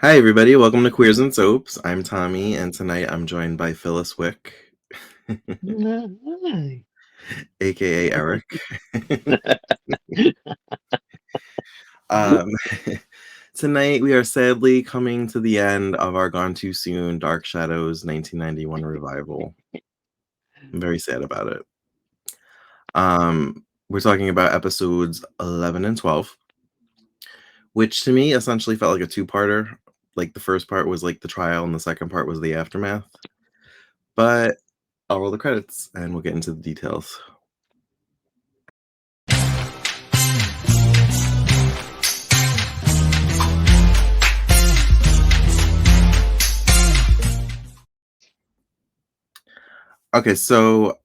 Hi, everybody. Welcome to Queers and Soaps. I'm Tommy, and tonight I'm joined by Phyllis Wick, Hi. aka Eric. um, tonight we are sadly coming to the end of our Gone Too Soon Dark Shadows 1991 revival. I'm very sad about it. We're talking about episodes 11 and 12, which to me essentially felt like a two-parter. Like the first part was like the trial, and the second part was the aftermath. But I'll roll the credits, and we'll get into the details. Okay, so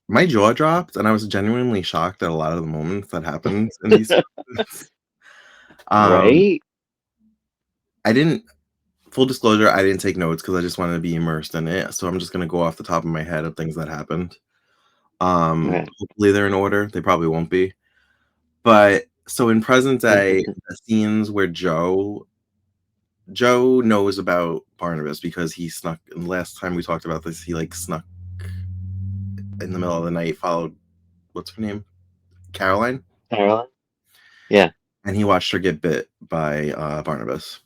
my jaw dropped, and I was genuinely shocked at a lot of the moments that happened in these episodes. Um, Right? I didn't full disclosure, I didn't take notes because I just wanted to be immersed in it, so I'm just gonna go off the top of my head of things that happened. Right. Hopefully they're in order, they probably won't be. But, so in present day, the scenes where Joe knows about Barnabas because he snuck last time we talked about this, he, like, snuck in the middle of the night, followed what's her name? Caroline? Caroline? Yeah. And he watched her get bit by, Barnabas.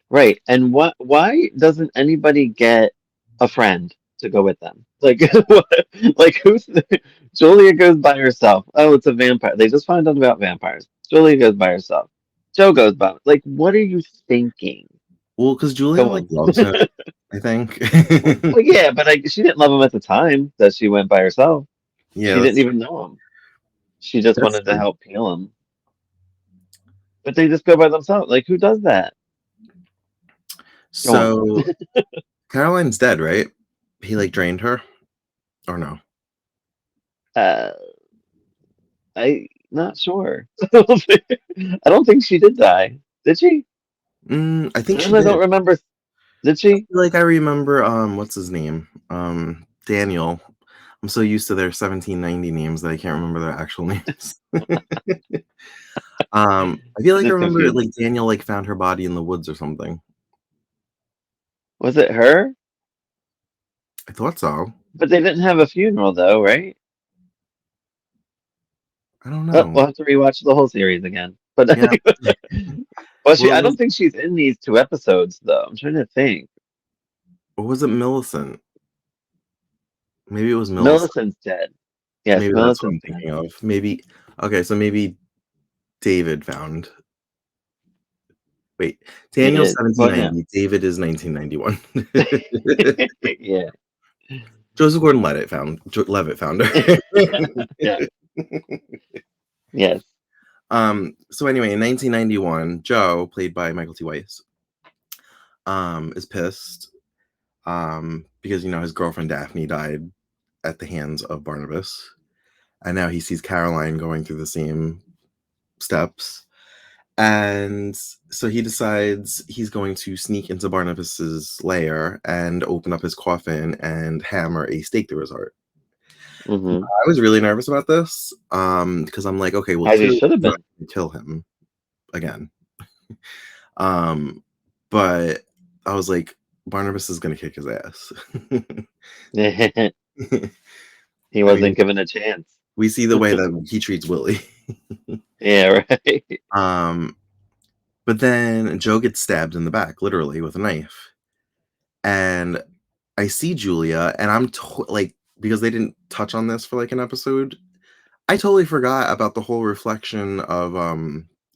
Right. And why doesn't anybody get a friend to go with them? Like what, like who's Julia goes by herself. Oh, it's a vampire. They just found out about vampires. Julia goes by herself. Joe goes by. Like, what are you thinking? Well, because Julia, Go like, on. loves him, I think. Well, yeah, but she didn't love him at the time that she went by herself. Yeah, She didn't even know him. She just that's wanted to true. help heal him. But they just go by themselves. Like, who does that? Go on. So, Caroline's dead, right? He, like, drained her? Or no? Uh, I not sure. I don't think she did die. Did she? I think she And I don't did. remember. Did I she? feel like I remember, what's his name? Daniel. I'm so used to their 1790 names that I can't remember their actual names. I feel It like I is remember, like, confusing. Daniel, like, found her body in the woods or something. Was it her? I thought so. But they didn't have a funeral though, right? I don't Oh, know. we'll have to rewatch the whole series again. But Yeah. well, Well, I it was don't think she's in these two episodes though. I'm trying to think. or was it Millicent? Maybe it was Millicent. Millicent's dead. Yes, Maybe that's what I'm Millicent's dead. thinking of. Maybe okay, so maybe David found wait, Daniel's David. Well, yeah. 1790, David is 1991. Yeah. Joseph Gordon-Levitt found her. Yeah. Yes. So anyway, in 1991, Joe, played by Michael T. Weiss, is pissed, because, his girlfriend Daphne died at the hands of Barnabas, and now he sees Caroline going through the same steps. And so he decides he's going to sneak into Barnabas's lair and open up his coffin and hammer a stake through his heart. Hmm. I was really nervous about this, because I'm like, okay, well, As he clearly should have he's not been. going to kill him again. Um, but I was like, Barnabas is going to kick his ass. He I mean, wasn't given a chance. we see the way that he treats Willie. Yeah, right. um, but then Joe gets stabbed in the back, literally with a knife. And I see Julia, and like, because they didn't touch on this for like an episode, I totally forgot about the whole reflection of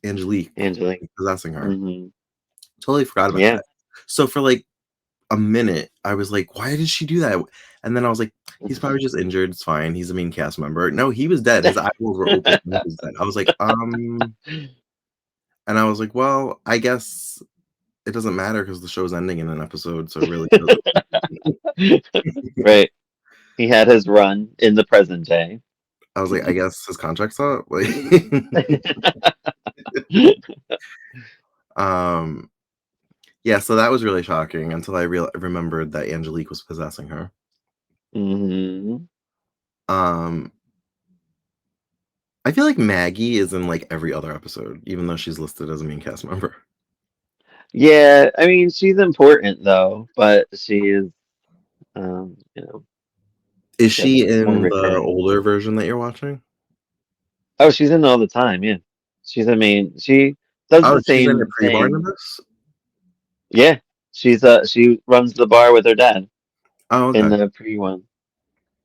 Angelique Angelique. possessing her. Hmm. Totally forgot about Yeah. that. So for like a minute, I was like, why did she do that? And then I was like, he's probably just injured. It's fine. He's a main cast member. No, he was dead. His eyeballs were open. And he was dead. I was like, and I was like, well, I guess it doesn't matter because the show's ending in an episode, so it really doesn't. Right. He had his run in the present day. I was like, I guess his contract's up. Like, um, yeah. So that was really shocking until I remembered that Angelique was possessing her. Hmm. Um, I feel like Maggie is in like every other episode, even though she's listed as a main cast member. Yeah, I mean, she's important though, but she is, you know, Is she has she more in the recurring. older version that you're watching? Oh, she's in all the time. Yeah, she's. I mean, she does Oh, the she's in the same thing. pre-Barnabas? Yeah, she runs the bar with her dad Oh, in okay. the pre one.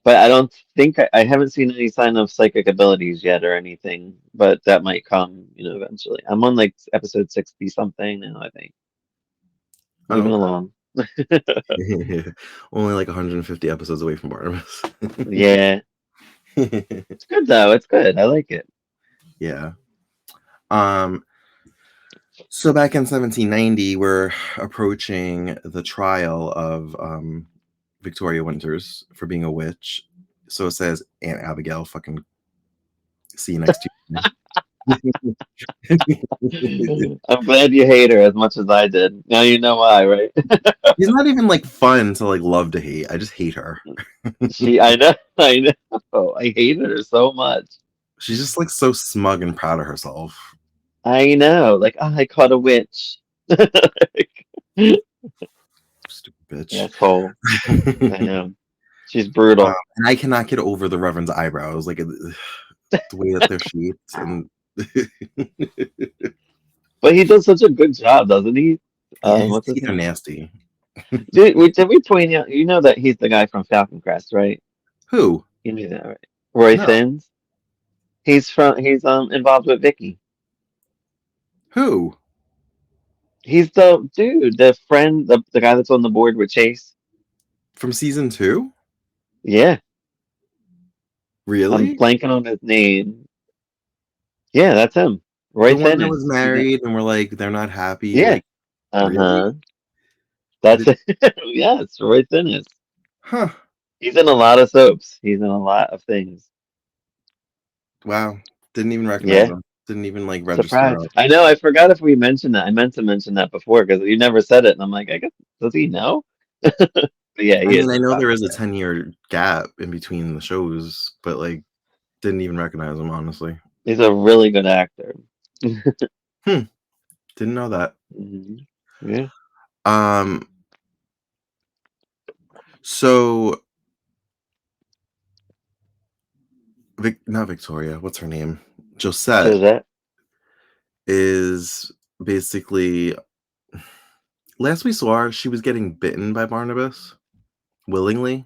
But I don't think I haven't seen any sign of psychic abilities yet or anything. But that might come, eventually. I'm on like episode 60 something now. I think moving Oh, along. okay. Only like 150 episodes away from Barnabas. Yeah, it's good though. It's good. I like it. Yeah. Um, so back in 1790, we're approaching the trial of Victoria Winters for being a witch. So it says Aunt Abigail, fucking see you next Tuesday. I'm glad you hate her as much as I did. Now you know why, right? She's not even like fun to like love to hate. I just hate her. I know, I know. I hated her so much. She's just like so smug and proud of herself. I know. Like, I caught a witch. Stupid bitch. Asshole. I know. She's brutal. And I cannot get over the Reverend's eyebrows, like the way that they're shaped, and But he does such a good job, doesn't he? yeah, his What's his teeth are name? nasty. Did we point out? You know that he's the guy from Falcon Crest, right? Who? You knew that, right? Roy No. Thins. He's involved with Vicky. Who? He's the dude, the friend, the guy that's on the board with Chase. From season 2? Yeah, I'm Really? blanking on his name. Yeah, that's him. Roy The one that was Thins. married and we're like they're not happy. Yeah. Like, really? Uh-huh. That's Did, it. Yes, Roy Thins. huh? He's in a lot of soaps. He's in a lot of things. Wow. Didn't even recognize Yeah. them. Didn't even like register Surprise. up. I know, I forgot if we mentioned that. I meant to mention that before because you never said it, and I'm like, I guess does he know? But yeah, I he mean, is I in know there Falcon is a Crest. 10-year gap in between the shows, but like didn't even recognize him honestly. He's a really good actor. Hmm. Didn't know that. Hmm. Yeah. Um. So not Victoria. What's her name? Josette Josette. is basically last we saw her, she was getting bitten by Barnabas willingly,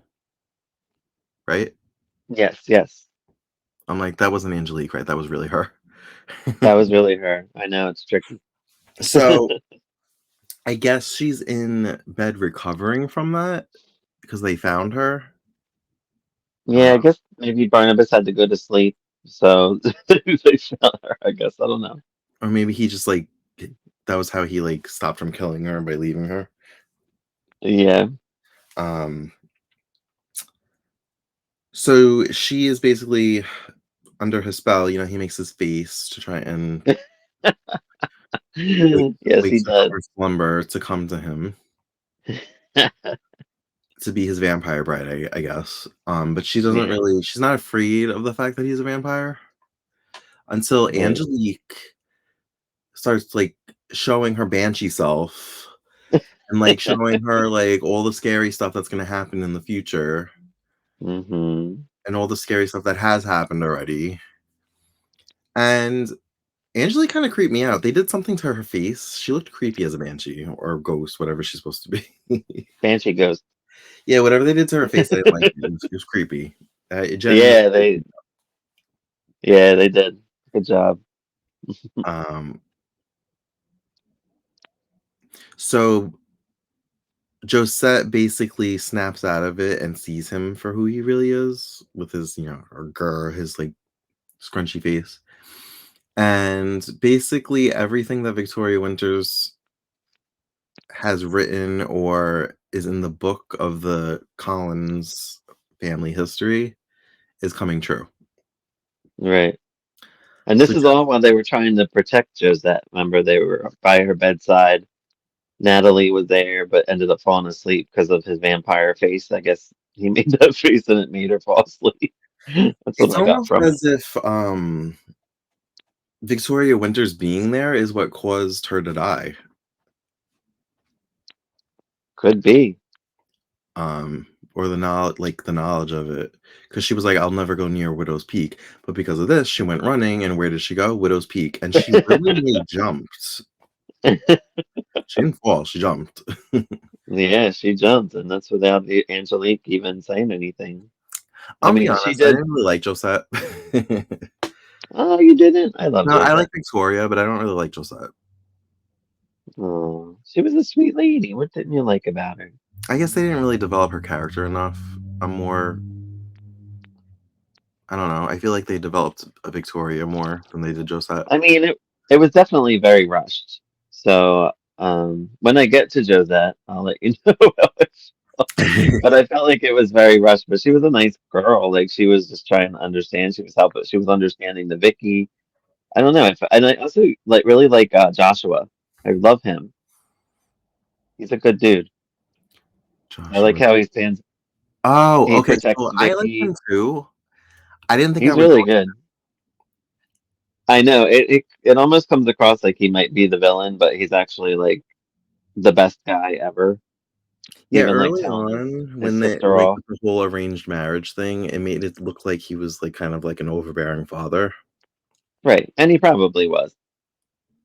right? Yes, yes. I'm like, that wasn't Angelique, right? That was really her. That was really her. I know it's tricky. So I guess she's in bed recovering from that because they found her. Yeah, Uh, I guess maybe Barnabas had to go to sleep, so they found her. I guess I don't know. or maybe he just like that was how he like stopped from killing her by leaving her. Yeah. Um, so she is basically under his spell. You know, he makes his face to try and wake, Yes, he wakes her from did. her slumber to come to him to be his vampire bride, I guess. But she doesn't Yeah. really. She's not afraid of the fact that he's a vampire until Right. Angelique starts like showing her banshee self and like showing her like all the scary stuff that's going to happen in the future Hmm. and all the scary stuff that has happened already. And Angelique kind of creeped me out. They did something to her face. She looked creepy as a banshee or a ghost, whatever she's supposed to be. Banshee Ghost. Yeah, whatever they did to her face, I didn't like it. It was creepy. It genuinely. Yeah, they did. Good job. Um, so Josette basically snaps out of it and sees him for who he really is with his, or his like scrunchy face. And basically everything that Victoria Winters has written or is in the book of the Collins family history is coming true. Right. And So this is all while they were trying to protect Josette. Remember, they were by her bedside. Natalie was there, but ended up falling asleep because of his vampire face. I guess he made that face and it made her fall asleep. That's what it's I got almost from it. as if Victoria Winters being there is what caused her to die. Could be. or the knowledge of it, because she was like, "I'll never go near Widow's Peak," but because of this, she went running, and where did she go? Widow's Peak, and she willingly jumped. She didn't fall, she jumped. Yeah, she jumped, and that's without Angelique even saying anything. I I'll be mean, she honest, I did. didn't really like Josette. Oh, you didn't? I love No, I like Josette. Victoria, but I don't really like Josette. Oh, she was a sweet lady. What didn't you like about her? I guess they didn't really develop her character enough. I'm more I don't know, I feel like they developed a Victoria more than they did Josette. I mean, it was definitely very rushed. So, when I get to Josette, I'll let you know how it felt. But I felt like it was very rushed. But she was a nice girl. Like she was just trying to understand. She was helping. She was understanding the Vicky. I don't know. And I also like really like Joshua. I love him. He's a good dude. I like Joshua. how he stands. Oh, He okay, protects so I like him Vicky. too. I didn't think I He's would really go. good. I know it almost comes across like he might be the villain, but he's actually like the best guy ever. Yeah, Even like early telling on his when they sister like, off. with the whole arranged marriage thing, it made it look like he was, like, kind of like an overbearing father, Right. And he probably was.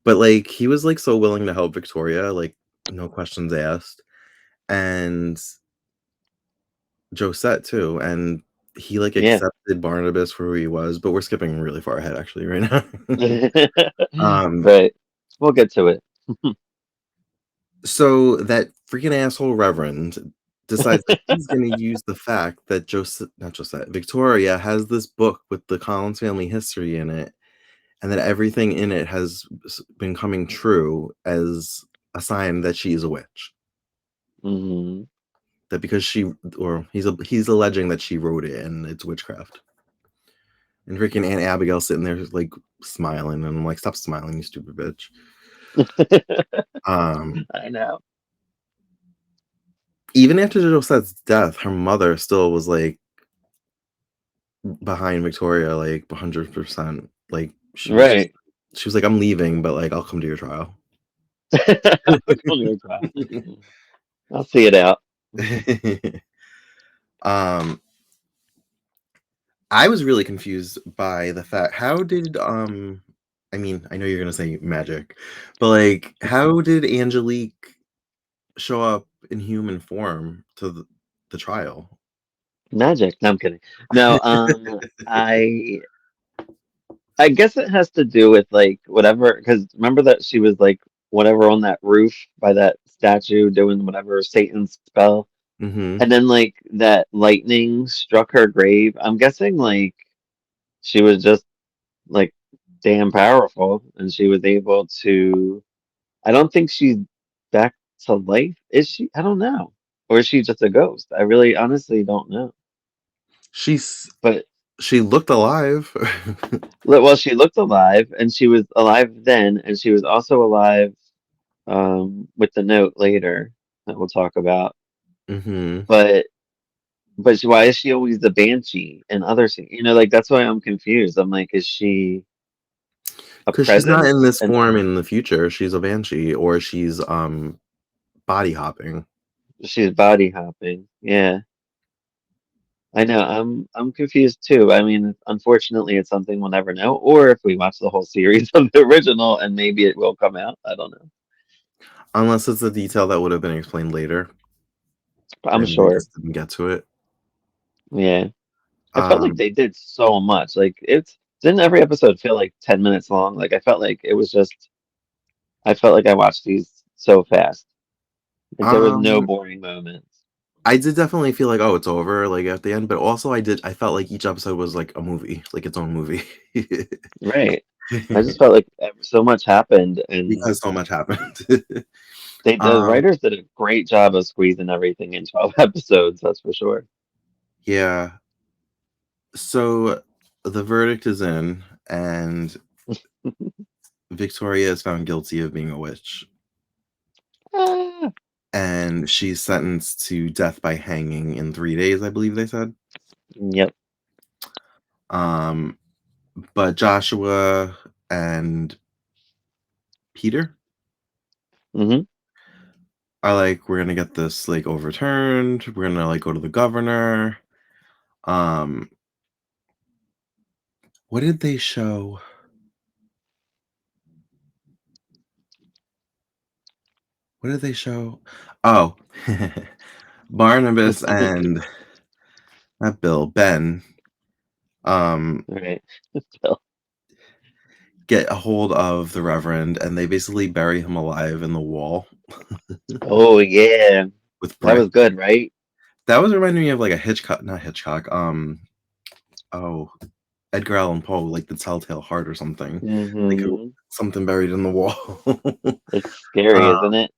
but, like, he was, like, so willing to help Victoria, like, no questions asked, and Josette too, and he, like, Yeah. accepted Barnabas for who he was, but we're skipping really far ahead actually right now. Um, Right. We'll get to it. so that freaking asshole Reverend decides that he's gonna use the fact that Josette, Victoria has this book with the Collins family history in it, and that everything in it has been coming true as a sign that she is a witch. Hmm. That because he's alleging that she wrote it and it's witchcraft. And freaking Aunt Abigail sitting there like smiling, and I'm like, stop smiling, you stupid bitch. Um, I know. Even after Josette's death, her mother still was like behind Victoria, like 100%. Like Right. she was like, I'm leaving, but like I'll come to your trial. I'll come to your trial. I'll see it out. um, I was really confused by the fact how did I mean, I know you're gonna say magic, but like how did Angelique show up in human form to the trial? Magic. No, I'm kidding. No, I guess it has to do with like whatever, because remember that she was like whatever on that roof by that statue doing whatever Satan's spell, Mm-hmm. and then like that lightning struck her grave. I'm guessing like she was just like damn powerful, and she was able to. I don't think she's back to life. Is she? I don't know. Or is she just a ghost? I really honestly don't know. She's But she looked alive. well, she looked alive, and she was alive then, and she was also alive with the note later that we'll talk about. Mm-hmm. But why is she always the banshee and other scenes? You know, like that's why I'm confused. I'm like, is she a Because she's not in presence? this And form in the future. She's a banshee, or she's body hopping. she's body hopping. Yeah, I know. I'm confused too. I mean, unfortunately, it's something we'll never know. Or if we watch the whole series of the original, and maybe it will come out. I don't know. Unless it's a detail that would have been explained later But I'm and they sure. just didn't get to it. Yeah. I felt like Um, they did so much. Like it's didn't every episode feel like 10 minutes long? Like I felt like it was just I felt like I watched these so fast. Like there was no um, boring moments. I did definitely feel like, oh, it's over, like at the end, but also I felt like each episode was like a movie, like its own movie. Right. I just felt like so much happened and Because so much happened. the um, writers did a great job of squeezing everything in 12 episodes, that's for sure. yeah. So the verdict is in, and Victoria is found guilty of being a witch, Ah, and she's sentenced to death by hanging in 3 days, I believe they said. yep. Um, but Joshua and Peter, Hmm. are like, "We're gonna get this, like, overturned. We're gonna, like, go to the governor." Um, what did they show? What did they show? Oh, Barnabas and not Bill, Ben, um, Right. So, get a hold of the Reverend, and they basically bury him alive in the wall oh yeah, with that brick. was good, right? That was reminding me of, like, a Hitchcock not Hitchcock, oh, Edgar Allan Poe, like, The Telltale Heart or something. Like, Hmm. something buried in the wall. It's scary, Uh, isn't it?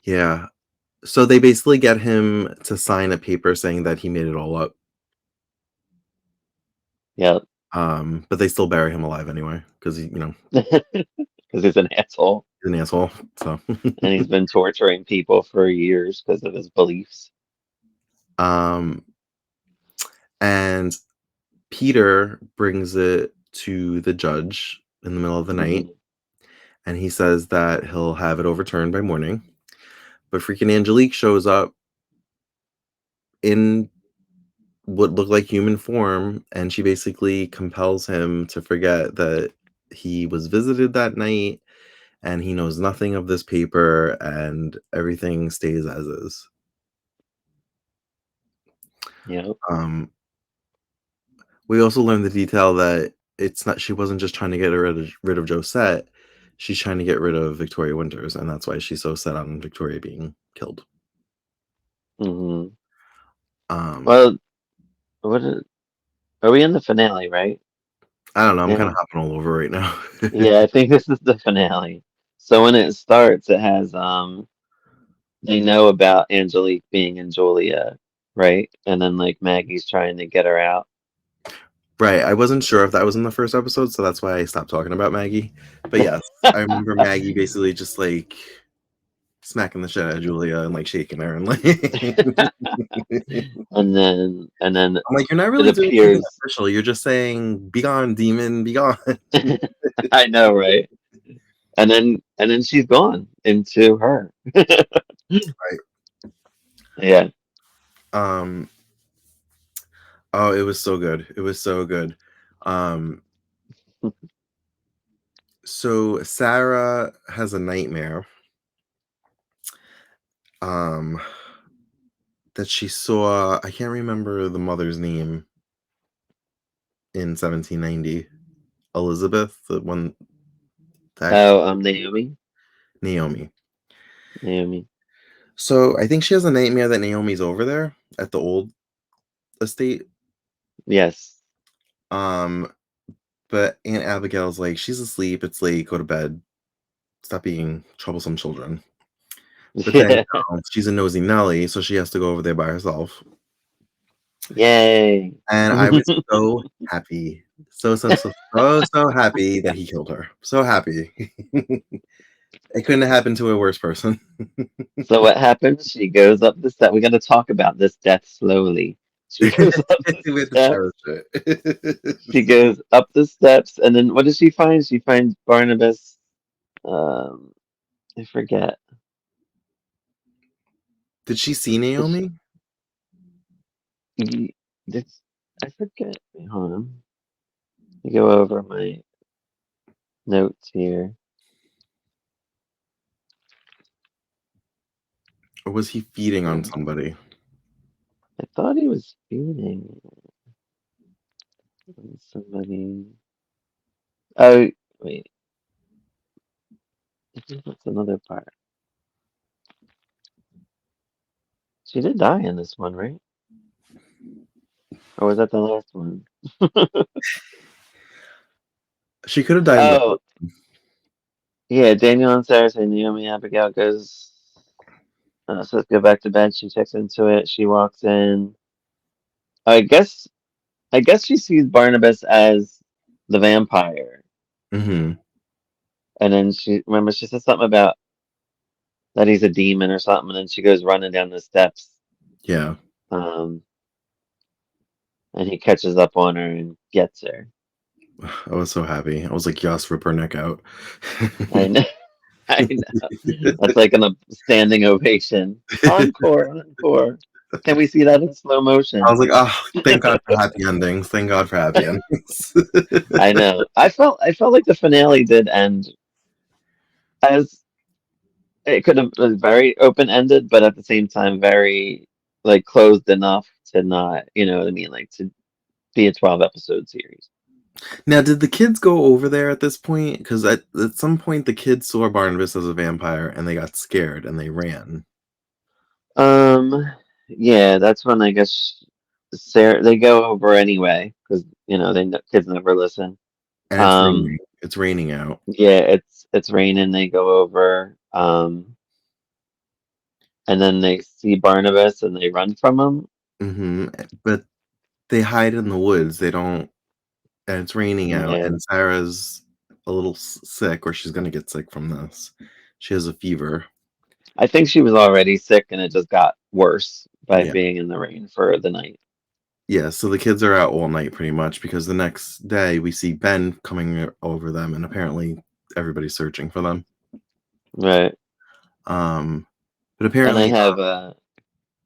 yeah. So they basically get him to sign a paper saying that he made it all up, Yep. but they still bury him alive anyway because Because he's an asshole, he's an asshole, so and he's been torturing people for years because of his beliefs. um, and Peter brings it to the judge in the middle of the night, Hmm. and he says that he'll have it overturned by morning, but freaking Angelique shows up in what looked like human form, and she basically compels him to forget that he was visited that night, and he knows nothing of this paper, and everything stays as is. Yep. Um, we also learned the detail that it's not she wasn't just trying to get rid of Josette, she's trying to get rid of Victoria Winters, and that's why she's so set on Victoria being killed. Hmm. Um, Well, what is, are we in the finale, right? I don't know, I'm kinda Now? hopping all over right now. Yeah, I think this is the finale. So when it starts, it has they know about Angelique being in Julia, right? And then like Maggie's trying to get her out. Right, I wasn't sure if that was in the first episode, so that's why I stopped talking about Maggie, but yes, I remember Maggie basically just, like, smacking the shit out of Julia and, like, shaking her and, like And then I'm like, "You're not it really doing anything appears. official, you're just saying, 'Be gone, demon, be gone.'" I know, right? And then she's gone into her. Right. Yeah. Um, oh, it was so good, it was so good. Um, so Sarah has a nightmare, um, that she saw I can't remember the mother's name in 1790. Elizabeth, the one the actress Oh, Naomi. Naomi. Naomi. So, I think she has a nightmare that Naomi's over there at the old estate, Yes. um, but Aunt Abigail's like, "She's asleep, it's late, go to bed, stop being troublesome children." But then, Yeah. she's a nosy Nelly, so she has to go over there by herself, Yay. and I was so happy. So, so, so, so, so happy that he killed her. So happy. It couldn't have happened to a worse person. So what happens? She goes up the step. We got to talk about this death slowly. She goes up the We have to steps. cherish it. She goes up the steps, and then what does she find? She finds Barnabas. Um, I forget. Did she see Is she, Naomi? y- this, I forget. Wait, hold on. Let me go over my notes here. Or was he feeding on Um, somebody? I thought he was feeding on somebody. Oh, wait. I think that's another part. She did die in this one, right? Or was that the last one? She could have died in the Oh, yeah. Daniel and Sarah say Naomi Abigail goes. So let's go back to bed. She checks into it. She walks in. I guess. I guess she sees Barnabas as the vampire, Mhm. and then she remember she said something about that he's a demon or something, and then she goes running down the steps. Yeah. Um, and he catches up on her and gets her. I was so happy. I was like, "Yes, rip her neck out." I know. I know. That's like a standing ovation. Encore, encore. Can we see that in slow I motion? was like, oh, thank God for happy endings. Thank God for happy endings. I know. I felt like the finale did end as it could have been very open ended, but at the same time very like closed enough to not, you know what I mean, like to be a 12 episode series. Now, did the kids go over there at this point? Because at some point, the kids saw Barnabas as a vampire and they got scared and they ran. Um, yeah, that's when I guess Sarah they go over anyway because kids never listen. And it's Um, raining. It's raining out. yeah, it's raining. They go over, and then they see Barnabas and they run from him. But they hide in the woods. They don't, and it's raining out. Yeah, And Sarah's a little sick, or she's going to get sick from this. She has a fever. I think she was already sick and it just got worse by Yeah. being in the rain for the night. Yeah. So the kids are out all night pretty much because the next day we see Ben coming over them, and apparently everybody's searching for them. Right. Um, but And I apparently have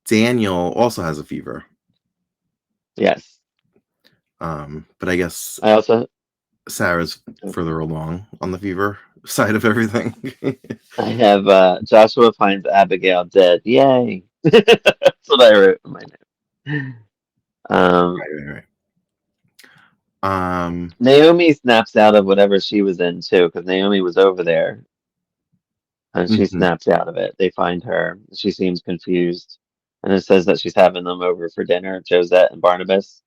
Daniel also has a fever. yes. But I guess I also Sarah's further along on the fever side of everything. I have Joshua finds Abigail dead. Yay. That's what I wrote in my note. Right. Um, Naomi snaps out of whatever she was in too, because Naomi was over there and she mhm, snaps out of it. They find her. She seems confused. And it says that she's having them over for dinner, Josette and Barnabas.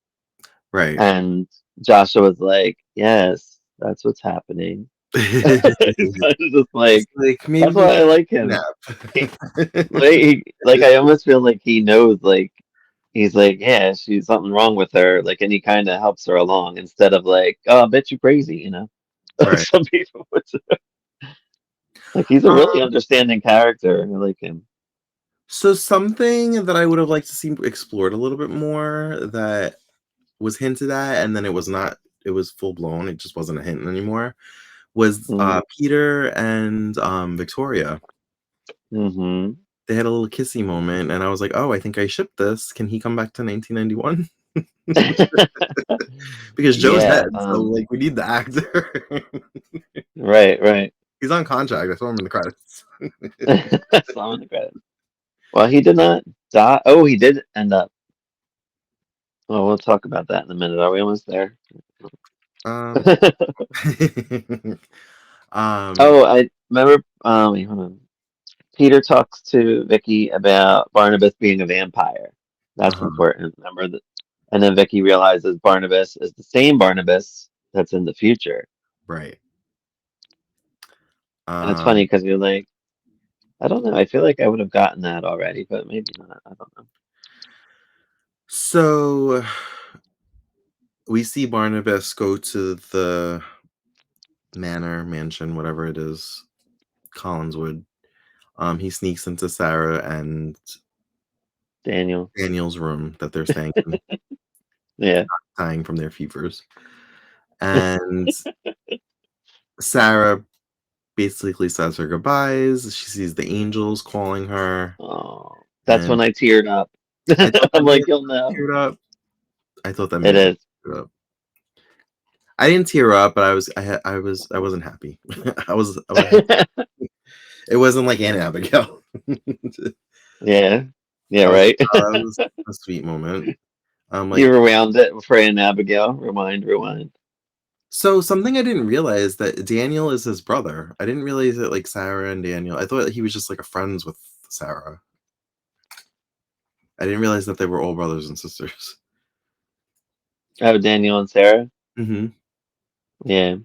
right. And Joshua's like, yes, that's what's happening. He's kind of just It's like, like maybe that's we why I should like him. He, nap. like I almost feel like he knows, like, he's like, yeah, she's something wrong with her, like, and he kind of helps her along instead of like, oh, I bet you crazy, like Right. some people would say. Like he's a really understanding character. I like him. So something that I would have liked to see explored a little bit more that was hinted at, and then it was not. It was full blown. It just wasn't a hint anymore. Was Mm-hmm. Peter and Victoria? Mm-hmm. They had a little kissy moment, and I was like, "Oh, I think I shipped this. Can he come back to 1991?" Because Joe's Yeah. dead, so like we need the actor. Right. Right. He's on contract. I saw him in the credits. Saw him in the credits. Well, he did not die. Oh, he did end up. Oh, we'll talk about that in a minute. Are we almost there? um, um, Oh, I remember. Wait, hold on. Peter talks to Vicky about Barnabas being a vampire. That's uh-huh, important. Remember that? And then Vicky realizes Barnabas is the same Barnabas that's in the future. right. And it's funny Um, because you're like, I don't know. I feel like I would have gotten that already, but maybe not. I don't know. so we see Barnabas go to the mansion, whatever it is, Collinswood. He sneaks into Sarah and Daniel. Daniel's room that they're staying in, Yeah. dying from their fevers. And Sarah basically says her goodbyes. She sees the angels calling her, Oh, that's when and I teared up. I thought that I'm may like, have you'll know. teared up. I thought that may It have is. teared up. I didn't tear up, but I wasn't happy. I was happy. It wasn't like Aunt Abigail. Yeah. Yeah, I was right. like, oh, that was a sweet moment. You Like, rewound it for Aunt Abigail. Rewind, rewind. so something I didn't realize that Daniel is his brother. I didn't realize that like Sarah and Daniel. I thought he was just like a friends with Sarah. I didn't realize that they were all brothers and sisters. Oh, Daniel and Sarah. hmm Yeah.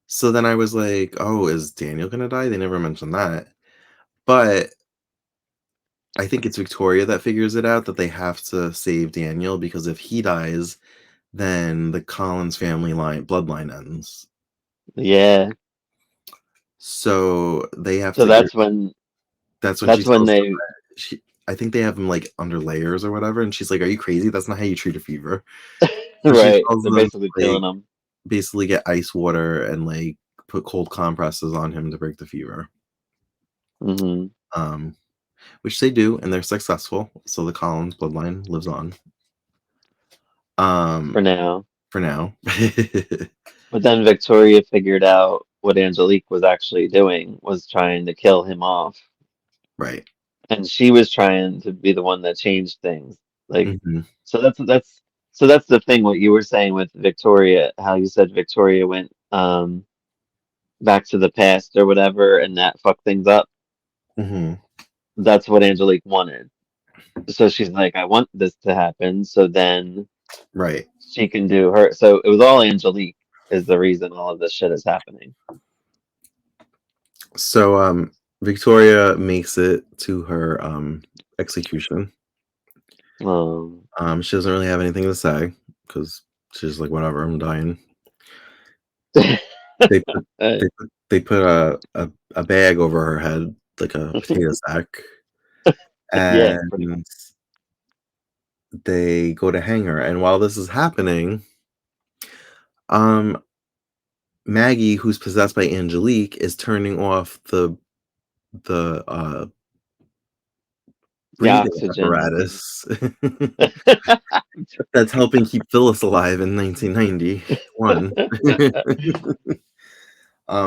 So then I was like, oh, is Daniel gonna die? They never mentioned that. But I think it's Victoria that figures it out that they have to save Daniel because if he dies, then the Collins family bloodline ends. Yeah. So they have So to get. That's when she that's when tells them they that I think they have him like under layers or whatever, and she's like, "Are you crazy? That's not how you treat a fever." So she right. tells They're them basically to killing like them. basically get ice water and like put cold compresses on him to break the fever. Hmm. Um, which they do, and they're successful. So the Collins bloodline lives on. For now. For now. But then Victoria figured out what Angelique was actually doing, was trying to kill him off. Right. And she was trying to be the one that changed things. Like, Hmm. so that's the thing, what you were saying with Victoria, how you said Victoria went back to the past or whatever, and that fucked things up. Hmm. That's what Angelique wanted. So she's like, I want this to happen, so then Right. she can do her. So it was all Angelique is the reason all of this shit is happening. So Victoria makes it to her execution. Um, She doesn't really have anything to say because she's like, whatever, I'm dying. They put they put a bag over her head, like a potato sack, yeah, pretty and much. they go to hang her. And while this is happening, um, Maggie, who's possessed by Angelique, is turning off the The breathing oxygen. apparatus that's helping keep Phyllis alive in 1991,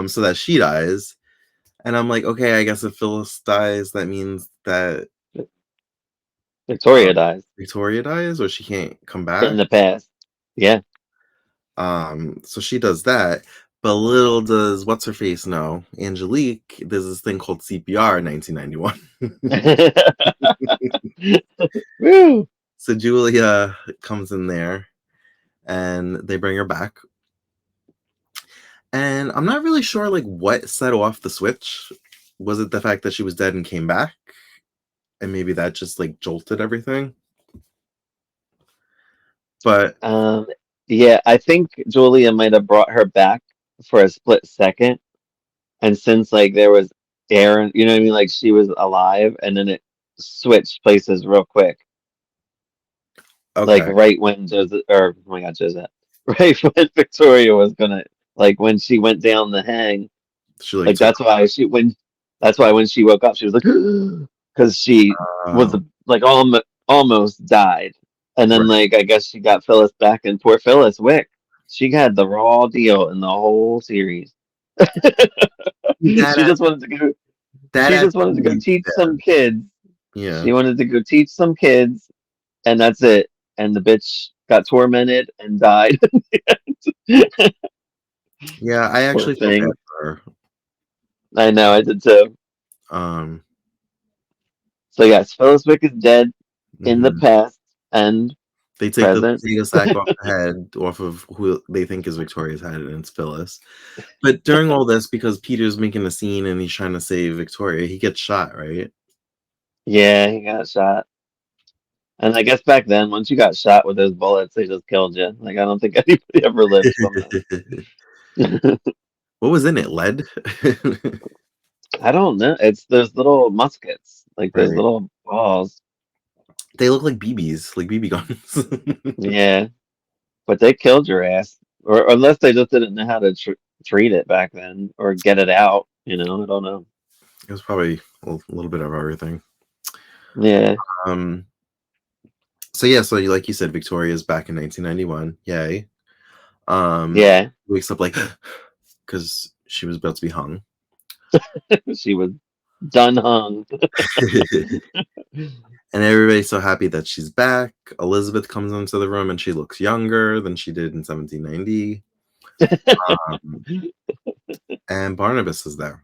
so that she dies. And I'm like, okay, I guess if Phyllis dies, that means that Victoria dies Victoria dies, or she can't come in back. the past. Yeah. So she does that. But little does what's her face know, Angelique, there's this thing called CPR in 1991. Woo. So Julia comes in there and they bring her back. And I'm not really sure like what set off the switch. Was it the fact that she was dead and came back? And maybe that just like jolted everything. But Um, yeah, I think Julia might have brought her back for a split second, and since like there was Aaron, you know what I mean, like she was alive, and then it switched places real quick, like okay. right when Joseph, or oh my God, Joseph, right when Victoria was gonna, like when she went down the hang, She like like took that's why when she woke up, she was like, because she was oh, like almost died, and then right. like I guess she got Phyllis back, and poor Phyllis Wick, she had the raw deal in the whole series. That She just actually, wanted to go. that She just wanted actually to go makes teach some sense. kids. Yeah. She wanted to go teach some kids, and that's it. And the bitch got tormented and died. Yeah, I Poor actually feel bad thing. for her. I know, I did too. Um, So yes, Phyllis Wick is dead in the mhm. past and They take the present. potato sack off the head, off of who they think is Victoria's head, and it's Phyllis. But during all this, because Peter's making a scene and he's trying to save Victoria, he gets shot, right? Yeah, he got shot. And I guess back then, once you got shot with those bullets, they just killed you. Like I don't think anybody ever lived from that. What was in it? Lead? I don't know. It's those little muskets, like those Right. little balls. They look like BBs, like BB guns. Yeah, but they killed your ass, or unless they just didn't know how to treat it back then or get it out. I don't know. It was probably a little bit of everything. Yeah, Um, so yeah, so like you said, Victoria's back in 1991. Yay. yeah. Wakes up like because she was about to be hung. She was done hung. And everybody's so happy that she's back. Elizabeth comes into the room and she looks younger than she did in 1790. Um, and Barnabas is there.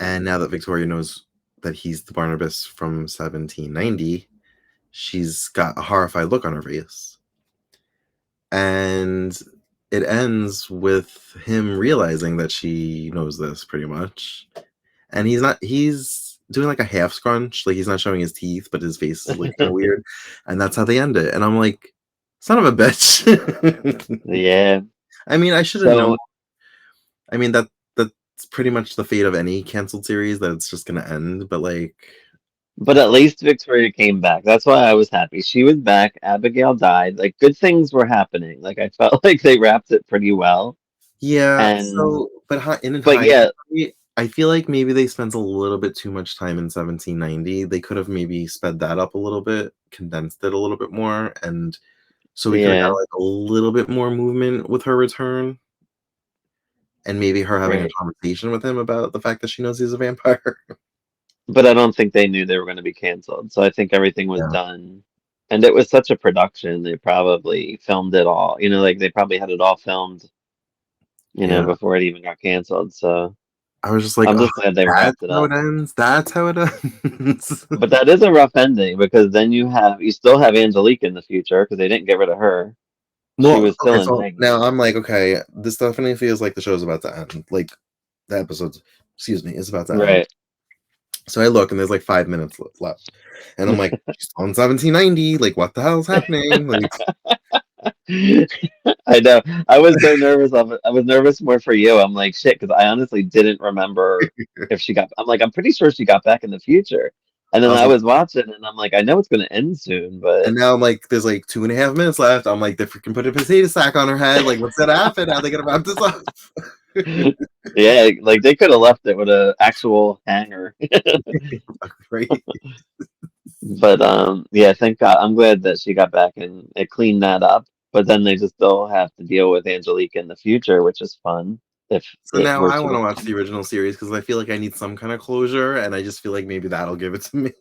And now that Victoria knows that he's the Barnabas from 1790, she's got a horrified look on her face. And it ends with him realizing that she knows this pretty much. And he's doing like a half scrunch, like he's not showing his teeth, but his face is like kind of weird. And that's how they end it. And I'm like, son of a bitch. Yeah. I mean, I should have known. So, I mean, that's pretty much the fate of any canceled series, that it's just gonna end. But like, but at least Victoria came back. That's why I was happy. She was back. Abigail died. Like good things were happening. Like I felt like they wrapped it pretty well. Yeah, And so but hi in but hindsight, yeah, I feel like maybe they spent a little bit too much time in 1790. They could have maybe sped that up a little bit, condensed it a little bit more, and so we coulda got, yeah, like, a little bit more movement with her return, and maybe her having a right. conversation with him about the fact that she knows he's a vampire. But I don't think they knew they were going to be canceled. So I think everything was Yeah, done. And it was such a production, they probably filmed it all. Like they probably had it all filmed, yeah. before it even got canceled. So I was just like, I'm "Oh, just glad they that's wrapped it how up. it ends? That's how it ends?" But that is a rough ending because then you still have Angelique in the future because they didn't get rid of her. She Well, was still okay, in so now Maggie. I'm like, "Okay, this definitely feels like the show's about to end." Like, the episode's excuse me, is about to end. Right. So I look and there's like 5 minutes left. And I'm like, she's on 1790. Like, what the hell's happening? Like, I know. I was so nervous of it. I was nervous more for you. I'm like, shit, because I honestly didn't remember if she got. I'm like, I'm pretty sure she got back in the future. And I then was I like, was watching, and I'm like, I know it's going to end soon, but and now I'm like, there's like 2.5 minutes left. I'm like, they freaking put a potato sack on her head. Like, what's gonna happen? How they gonna wrap this up? yeah, like they could have left it with a actual hanger. Right? But yeah, thank God. I'm glad that she got back and it cleaned that up. But then they just still have to deal with Angelique in the future, which is fun if So it now were I to want to have watch the ended. original series because I feel like I need some kind of closure, and I just feel like maybe that'll give it to me.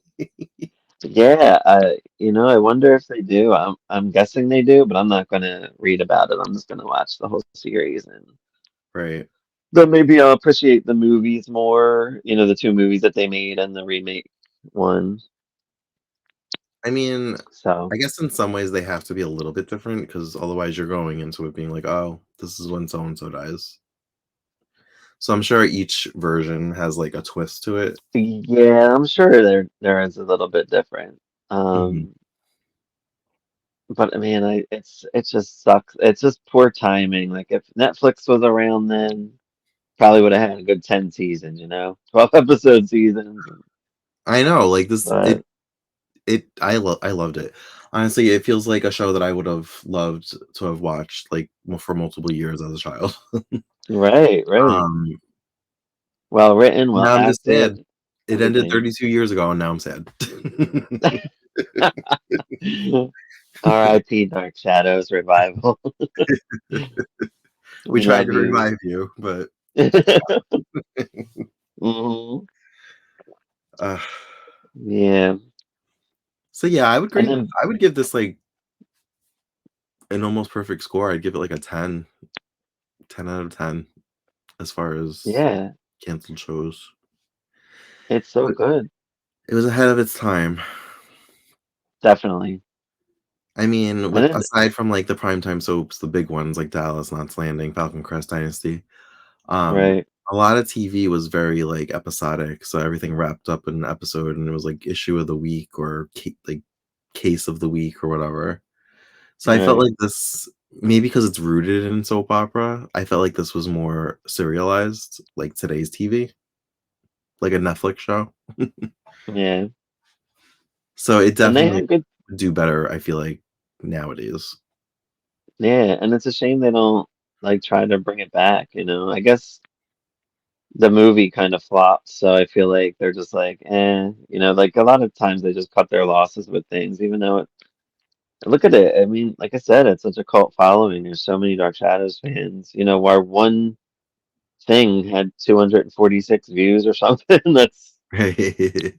Yeah, I wonder if they do. I'm guessing they do, but I'm not gonna read about it. I'm just gonna watch the whole series and Right. then maybe I'll appreciate the movies more, the two movies that they made and the remake one. I mean, So I guess in some ways they have to be a little bit different because otherwise you're going into it being like, oh, this is when so and so dies. So I'm sure each version has like a twist to it. yeah, I'm sure there is a little bit different. Mhm. Um, but man, it just sucks. It's just poor timing. Like if Netflix was around then, probably would have had a good 10 seasons, 12 episode seasons. I know, like this, But I loved it. Honestly, it feels like a show that I would have loved to have watched like for multiple years as a child. right, right. Um, Well written, well Now I'm just sad. acted, It ended everything. 32 years ago, and now I'm sad. R.I.P. Dark Shadows revival. We We tried love to you. revive you, but hmm uh, Yeah. so yeah, And then I would give this like an almost perfect score. I'd give it like a 10, 10 out of 10 as far as yeah, canceled shows. it's so But good. it was ahead of its time. Definitely. I mean, And with then aside from like the primetime soaps, the big ones like Dallas, Knots Landing, Falcon Crest Dynasty, um, right, a lot of TV was very like episodic, so everything wrapped up in an episode, and it was like issue of the week or like case of the week or whatever. So I felt right. like this maybe because it's rooted in soap opera, I felt like this was more serialized, like today's TV, like a Netflix show. Yeah. So it And they definitely had good would do better, I feel like, nowadays. yeah, and it's a shame they don't like try to bring it back. I guess the movie kind of flopped, so I feel like they're just like, like a lot of times they just cut their losses with things, even though look at it. I mean, like I said, it's such a cult following. There's so many Dark Shadows fans. Where one thing had 246 views or something.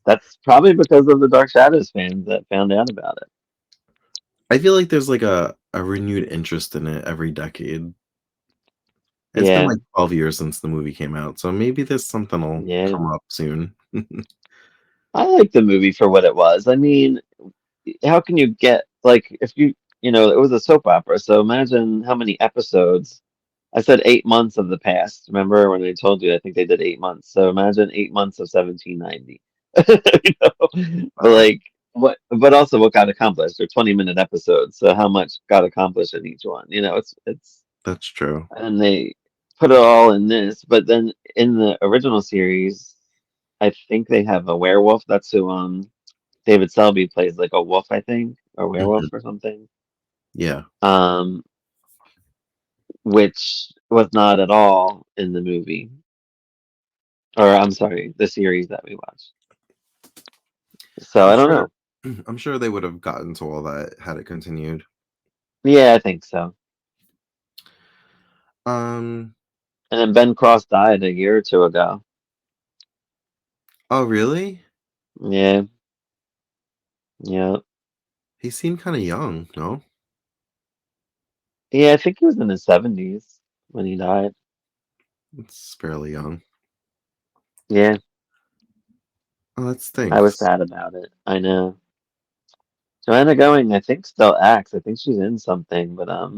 That's probably because of the Dark Shadows fans that found out about it. I feel like there's like a renewed interest in it every decade. It's been Yeah, like 12 years since the movie came out, so maybe there's something'll yeah. come up soon. I like the movie for what it was. I mean, how can you get like if it was a soap opera, so imagine how many episodes. I said 8 months of the past. Remember when I told you I think they did 8 months. So imagine 8 months of 1790. But Wow, like but also what got accomplished. They're 20-minute episodes. So how much got accomplished in each one? It's that's true. and they put it all in this, but then in the original series, I think they have a werewolf. That's who David Selby plays like a wolf, I think, or werewolf Mhm. or something. Yeah. Um which was not at all in the movie, or I'm sorry, the series that we watched. So I'm I don't sure know. I'm sure they would have gotten to all that had it continued. Yeah, I think so. Um, And then Ben Cross died a year or two ago. oh really? Yeah, yeah, He seemed kind of young, no? yeah. I think he was in his 70s when he died. It's fairly young. Yeah, Oh, that I was stinks. sad about it. I know. Joanna Going, I think still acts. I think she's in something, but I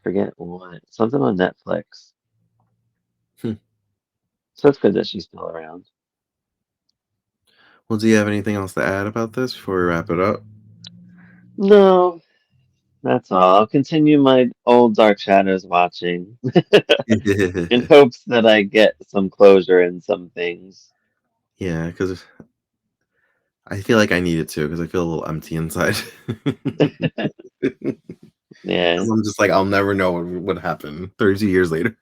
forget what. Something on Netflix. Hmm. So it's good that she's still around. Well, do you have anything else to add about this before we wrap it up? No, that's all. I'll continue my old Dark Shadows watching in hopes that I get some closure in some things. Yeah, because I feel like I need it too, because I feel a little empty inside. Because Yeah. I'm just like, I'll never know what happened 32 years later.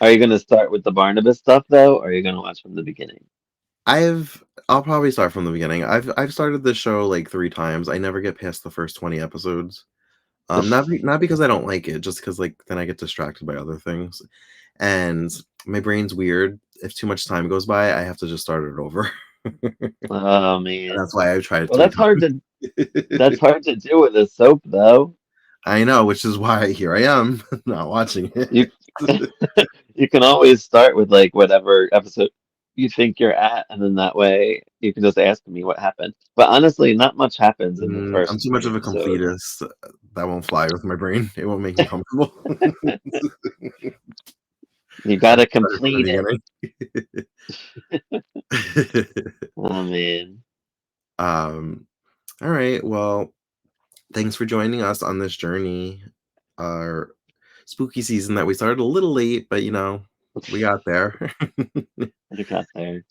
Are you gonna start with the Barnabas stuff though, or are you gonna watch from the beginning? I'll probably start from the beginning. I've started this show like 3 times. I never get past the first 20 episodes. Not because I don't like it, just because like then I get distracted by other things. And my brain's weird. If too much time goes by, I have to just start it over. And Oh man. that's why I've tried it Well, 3 that's times. hard to do with a soap though. I know, which is why here I am, not watching You it. you can always start with like whatever episode you think you're at, and then that way you can just ask me what happened. But honestly, not much happens in the I'm first too much 20 of a episodes. completist. That won't fly with my brain. It won't make me comfortable. You I have gotta to start it from complete it. the beginning. Oh man. Um, all right. Well, thanks for joining us on this journey. Our spooky season that we started a little late, but we got there. I got there.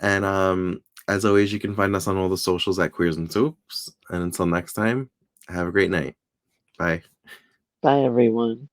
And as always, you can find us on all the socials at Queers and Soups. And until next time, have a great night. Bye. Bye everyone.